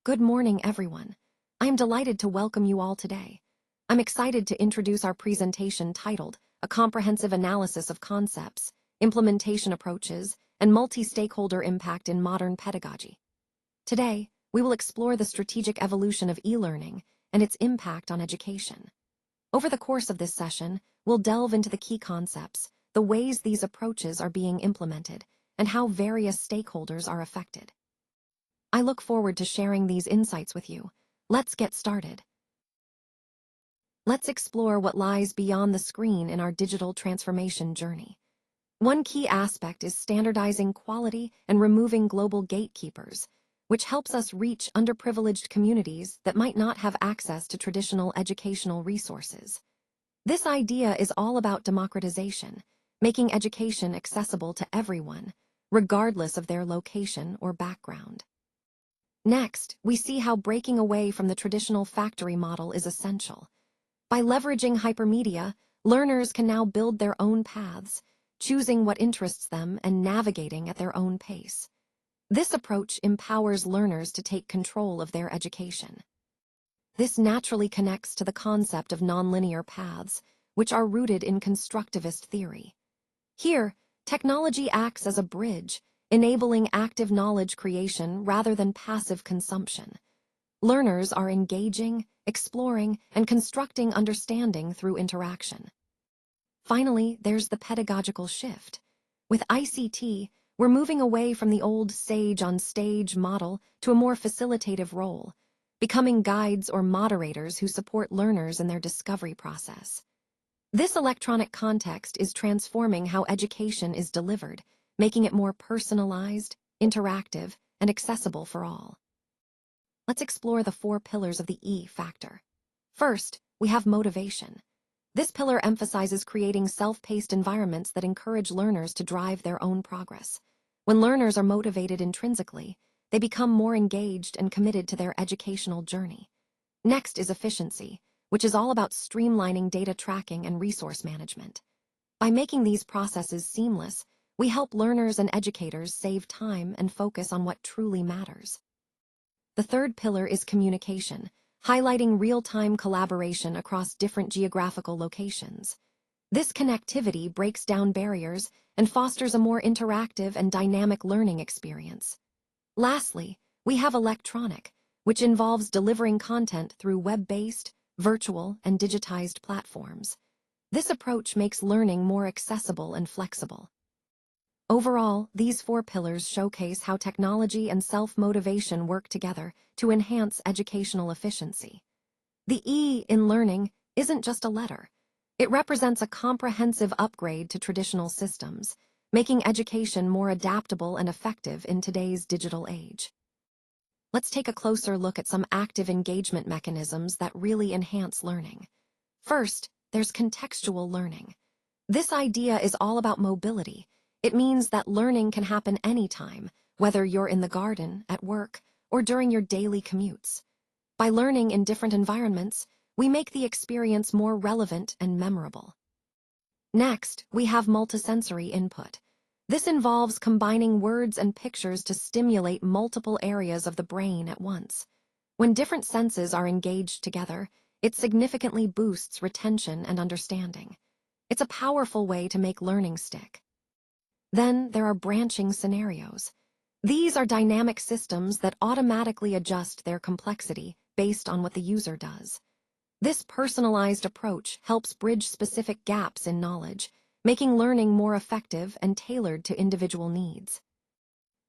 Good morning, everyone. I am delighted to welcome you all today. I'm excited to introduce our presentation titled A Comprehensive Analysis of Concepts, Implementation Approaches, and Multi-Stakeholder Impact in Modern Pedagogy. Today, we will explore the strategic evolution of e-learning and its impact on education. Over the course of this session, we'll delve into the key concepts, the ways these approaches are being implemented, and how various stakeholders are affected. I look forward to sharing these insights with you. Let's get started. Let's explore what lies beyond the screen in our digital transformation journey. One key aspect is standardizing quality and removing global gatekeepers, which helps us reach underprivileged communities that might not have access to traditional educational resources. This idea is all about democratization, making education accessible to everyone, regardless of their location or background. Next, we see how breaking away from the traditional factory model is essential. By leveraging hypermedia, learners can now build their own paths, choosing what interests them and navigating at their own pace. This approach empowers learners to take control of their education. This naturally connects to the concept of nonlinear paths, which are rooted in constructivist theory. Here, technology acts as a bridge, enabling active knowledge creation rather than passive consumption. Learners are engaging, exploring, and constructing understanding through interaction. Finally, there's the pedagogical shift. With ICT, we're moving away from the old sage-on-stage model to a more facilitative role, becoming guides or moderators who support learners in their discovery process. This electronic context is transforming how education is delivered, making it more personalized, interactive, and accessible for all. Let's explore the 4 pillars of the E factor. First, we have motivation. This pillar emphasizes creating self-paced environments that encourage learners to drive their own progress. When learners are motivated intrinsically, they become more engaged and committed to their educational journey. Next is efficiency, which is all about streamlining data tracking and resource management. By making these processes seamless, we help learners and educators save time and focus on what truly matters. The third pillar is communication, highlighting real-time collaboration across different geographical locations. This connectivity breaks down barriers and fosters a more interactive and dynamic learning experience. Lastly, we have electronic, which involves delivering content through web-based, virtual, and digitized platforms. This approach makes learning more accessible and flexible. Overall, these 4 pillars showcase how technology and self-motivation work together to enhance educational efficiency. The E in learning isn't just a letter. It represents a comprehensive upgrade to traditional systems, making education more adaptable and effective in today's digital age. Let's take a closer look at some active engagement mechanisms that really enhance learning. First, there's contextual learning. This idea is all about mobility. It means that learning can happen anytime, whether you're in the garden, at work, or during your daily commutes. By learning in different environments, we make the experience more relevant and memorable. Next, we have multisensory input. This involves combining words and pictures to stimulate multiple areas of the brain at once. When different senses are engaged together, it significantly boosts retention and understanding. It's a powerful way to make learning stick. Then there are branching scenarios. These are dynamic systems that automatically adjust their complexity based on what the user does. This personalized approach helps bridge specific gaps in knowledge, making learning more effective and tailored to individual needs.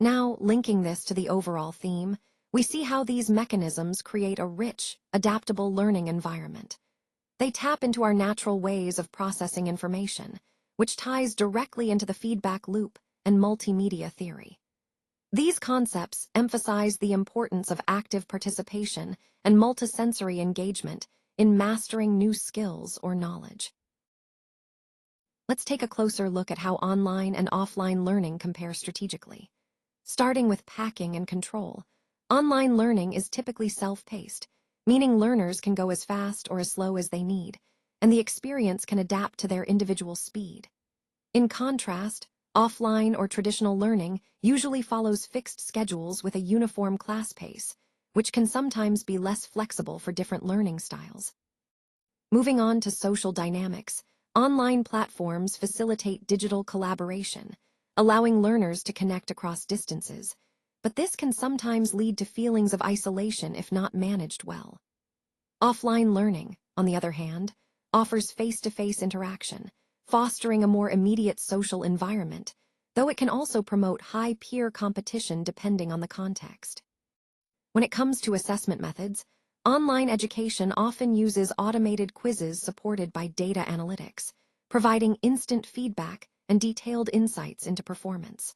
Now, linking this to the overall theme, we see how these mechanisms create a rich, adaptable learning environment. They tap into our natural ways of processing information, which ties directly into the feedback loop and multimedia theory. These concepts emphasize the importance of active participation and multisensory engagement in mastering new skills or knowledge. Let's take a closer look at how online and offline learning compare strategically. Starting with packing and control, online learning is typically self-paced, meaning learners can go as fast or as slow as they need, and the experience can adapt to their individual speed. In contrast, offline or traditional learning usually follows fixed schedules with a uniform class pace, which can sometimes be less flexible for different learning styles. Moving on to social dynamics, online platforms facilitate digital collaboration, allowing learners to connect across distances, but this can sometimes lead to feelings of isolation if not managed well. Offline learning, on the other hand, offers face-to-face interaction, fostering a more immediate social environment, though it can also promote high peer competition depending on the context. When it comes to assessment methods, online education often uses automated quizzes supported by data analytics, providing instant feedback and detailed insights into performance.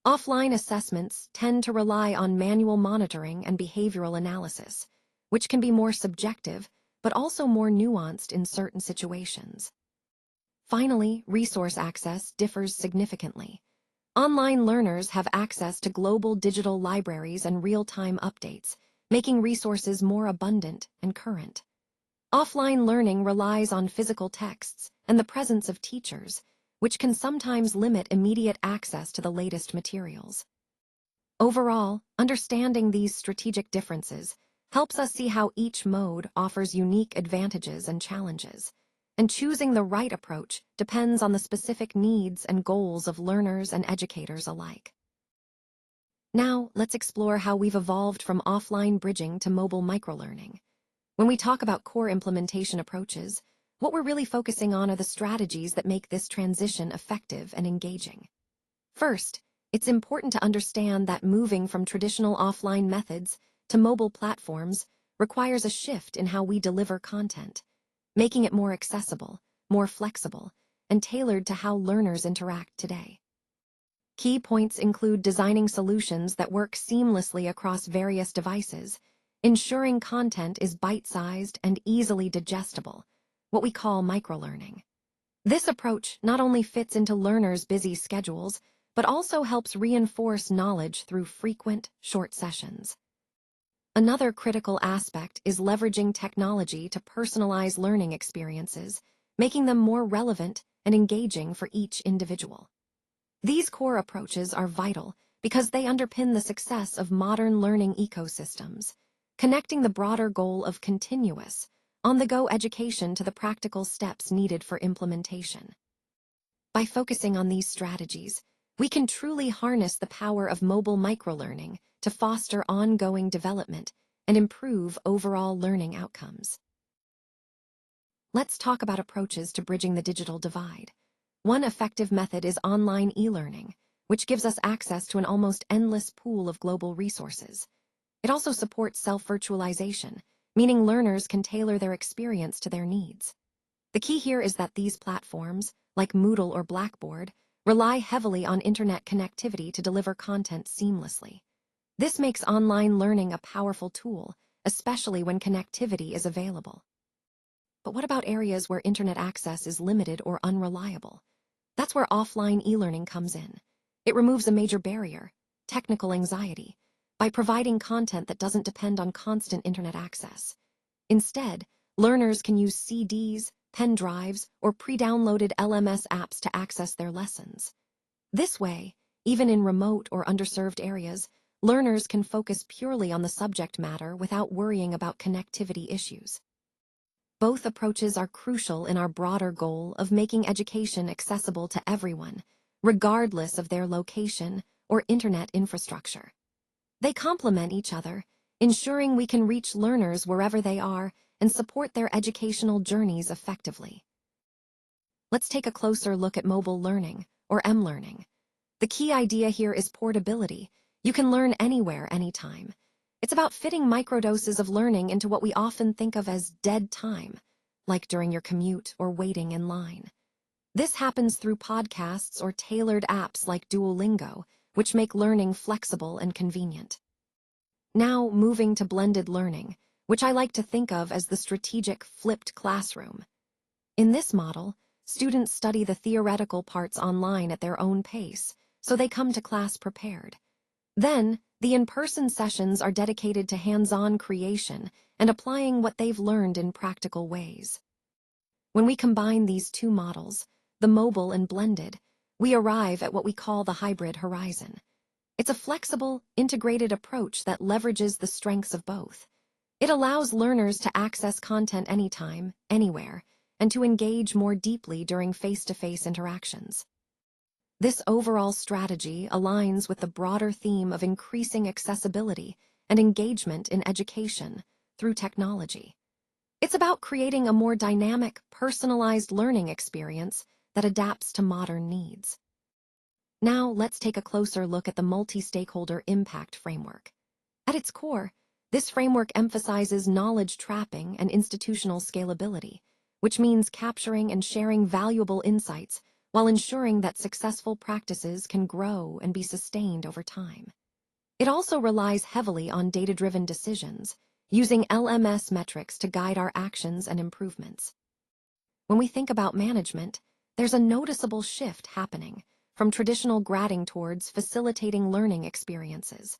Offline assessments tend to rely on manual monitoring and behavioral analysis, which can be more subjective but also more nuanced in certain situations. Finally, resource access differs significantly. Online learners have access to global digital libraries and real-time updates, making resources more abundant and current. Offline learning relies on physical texts and the presence of teachers, which can sometimes limit immediate access to the latest materials. Overall, understanding these strategic differences helps us see how each mode offers unique advantages and challenges, and choosing the right approach depends on the specific needs and goals of learners and educators alike. Now, let's explore how we've evolved from offline bridging to mobile microlearning. When we talk about core implementation approaches, what we're really focusing on are the strategies that make this transition effective and engaging. First, it's important to understand that moving from traditional offline methods to mobile platforms requires a shift in how we deliver content, making it more accessible, more flexible, and tailored to how learners interact today. Key points include designing solutions that work seamlessly across various devices, ensuring content is bite-sized and easily digestible, what we call microlearning. This approach not only fits into learners' busy schedules, but also helps reinforce knowledge through frequent, short sessions. Another critical aspect is leveraging technology to personalize learning experiences, making them more relevant and engaging for each individual. These core approaches are vital because they underpin the success of modern learning ecosystems, connecting the broader goal of continuous, on-the-go education to the practical steps needed for implementation. By focusing on these strategies, we can truly harness the power of mobile microlearning to foster ongoing development and improve overall learning outcomes. Let's talk about approaches to bridging the digital divide. One effective method is online e-learning, which gives us access to an almost endless pool of global resources. It also supports self-virtualization, meaning learners can tailor their experience to their needs. The key here is that these platforms, like Moodle or Blackboard, rely heavily on internet connectivity to deliver content seamlessly. This makes online learning a powerful tool, especially when connectivity is available. But what about areas where internet access is limited or unreliable? That's where offline e-learning comes in. It removes a major barrier, technical anxiety, by providing content that doesn't depend on constant internet access. Instead, learners can use CDs, pen drives, or pre-downloaded LMS apps to access their lessons. This way, even in remote or underserved areas, learners can focus purely on the subject matter without worrying about connectivity issues. Both approaches are crucial in our broader goal of making education accessible to everyone, regardless of their location or internet infrastructure. They complement each other, ensuring we can reach learners wherever they are and support their educational journeys effectively. Let's take a closer look at mobile learning, or M-learning. The key idea here is portability. You can learn anywhere, anytime. It's about fitting microdoses of learning into what we often think of as dead time, like during your commute or waiting in line. This happens through podcasts or tailored apps like Duolingo, which make learning flexible and convenient. Now, moving to blended learning, which I like to think of as the strategic flipped classroom. In this model, students study the theoretical parts online at their own pace, so they come to class prepared. Then, the in-person sessions are dedicated to hands-on creation and applying what they've learned in practical ways. When we combine these two models, the mobile and blended, we arrive at what we call the hybrid horizon. It's a flexible, integrated approach that leverages the strengths of both. It allows learners to access content anytime, anywhere, and to engage more deeply during face-to-face interactions. This overall strategy aligns with the broader theme of increasing accessibility and engagement in education through technology. It's about creating a more dynamic, personalized learning experience that adapts to modern needs. Now, let's take a closer look at the multi-stakeholder impact framework. At its core, this framework emphasizes knowledge trapping and institutional scalability, which means capturing and sharing valuable insights while ensuring that successful practices can grow and be sustained over time. It also relies heavily on data-driven decisions, using LMS metrics to guide our actions and improvements. When we think about management, there's a noticeable shift happening from traditional grading towards facilitating learning experiences.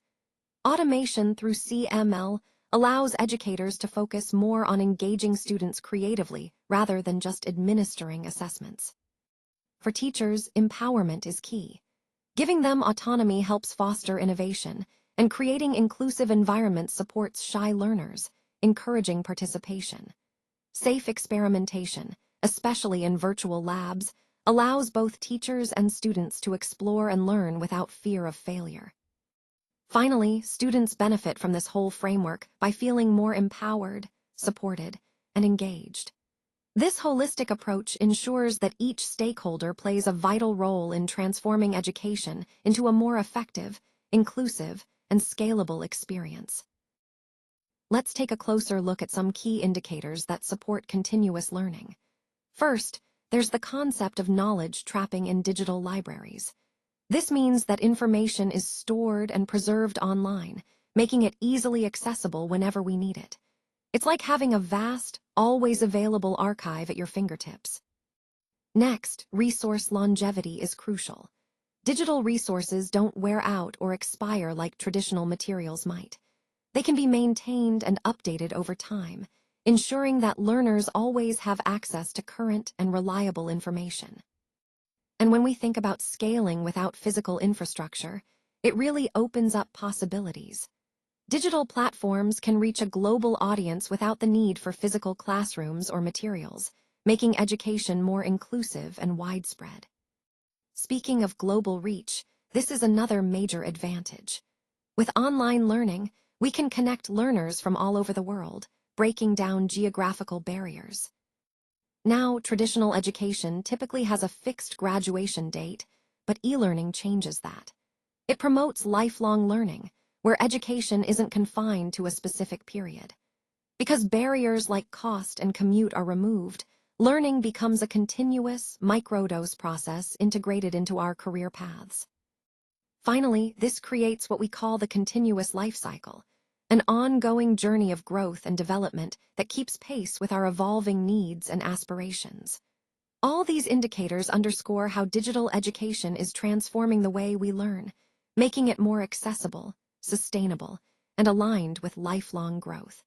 Automation through CML allows educators to focus more on engaging students creatively rather than just administering assessments. For teachers, empowerment is key. Giving them autonomy helps foster innovation, and creating inclusive environments supports shy learners, encouraging participation. Safe experimentation, especially in virtual labs, allows both teachers and students to explore and learn without fear of failure. Finally, students benefit from this whole framework by feeling more empowered, supported, and engaged. This holistic approach ensures that each stakeholder plays a vital role in transforming education into a more effective, inclusive, and scalable experience. Let's take a closer look at some key indicators that support continuous learning. First, there's the concept of knowledge trapping in digital libraries. This means that information is stored and preserved online, making it easily accessible whenever we need it. It's like having a vast, always available archive at your fingertips. Next, resource longevity is crucial. Digital resources don't wear out or expire like traditional materials might. They can be maintained and updated over time, ensuring that learners always have access to current and reliable information. And when we think about scaling without physical infrastructure, it really opens up possibilities. Digital platforms can reach a global audience without the need for physical classrooms or materials, making education more inclusive and widespread. Speaking of global reach, this is another major advantage. With online learning, we can connect learners from all over the world, breaking down geographical barriers. Now, traditional education typically has a fixed graduation date, but e-learning changes that. It promotes lifelong learning, where education isn't confined to a specific period. Because barriers like cost and commute are removed, learning becomes a continuous, microdose process integrated into our career paths. Finally, this creates what we call the continuous life cycle, an ongoing journey of growth and development that keeps pace with our evolving needs and aspirations. All these indicators underscore how digital education is transforming the way we learn, making it more accessible, sustainable, and aligned with lifelong growth.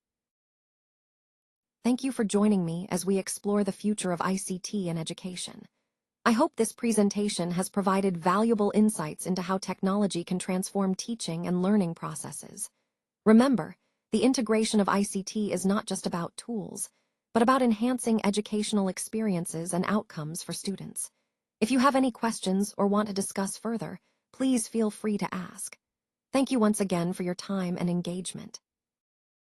Thank you for joining me as we explore the future of ICT in education. I hope this presentation has provided valuable insights into how technology can transform teaching and learning processes. Remember, the integration of ICT is not just about tools, but about enhancing educational experiences and outcomes for students. If you have any questions or want to discuss further, please feel free to ask. Thank you once again for your time and engagement.